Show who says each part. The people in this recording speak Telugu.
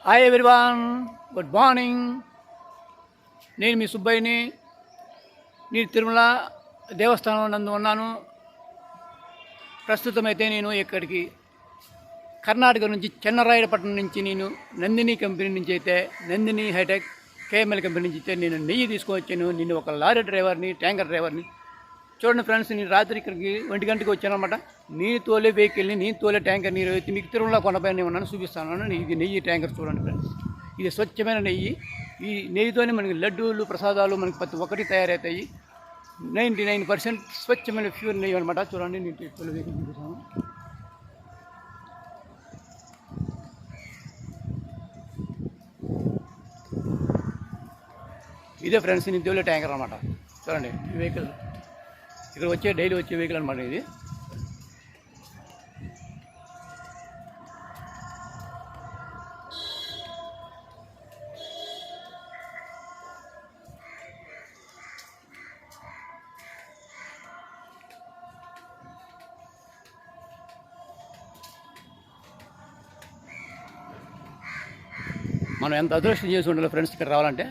Speaker 1: Hi everyone, good morning. నేను మీ సుబ్బయ్యని. నేను తిరుమల దేవస్థానం నందు ఉన్నాను. ప్రస్తుతం అయితే నేను ఇక్కడికి కర్ణాటక నుంచి చెన్నరాయపట్నం నుంచి నేను నందిని కంపెనీ నుంచి అయితే నందిని హైటెక్ కేఎంఎల్ కంపెనీ నుంచి అయితే నేను నెయ్యి తీసుకొచ్చాను. నేను ఒక లారీ డ్రైవర్ని, ట్యాంకర్ డ్రైవర్ని. చూడండి ఫ్రెండ్స్, నేను రాత్రి ఇక్కడికి 1 గంటకి వచ్చాను అనమాట. నేను తోలే వెహికల్ని, నేను తోలే ట్యాంకర్ నీరు అయితే మీకు తిరుమల కొండపైన ఉన్నాను, చూపిస్తాను. ఇది నెయ్యి ట్యాంకర్ చూడండి ఫ్రెండ్స్. ఇది స్వచ్ఛమైన నెయ్యి. ఈ నెయ్యితోనే మనకి లడ్డూలు, ప్రసాదాలు మనకి ప్రతి ఒక్కటి తయారవుతాయి. 99% స్వచ్ఛమైన ప్యూర్ నెయ్యి అనమాట. చూడండి, నేను తోలే వెహికల్ చూపిస్తాను. ఇదే ఫ్రెండ్స్, నేను తోలే ట్యాంకర్ అనమాట. చూడండి, ఈ వెహికల్ ఇక్కడ డైలీ వచ్చే వెహికల్ అనమాట ఇది. మనం ఎంత అదృష్టం చేసి ఉండాలి ఫ్రెండ్స్ ఇక్కడ రావాలంటే.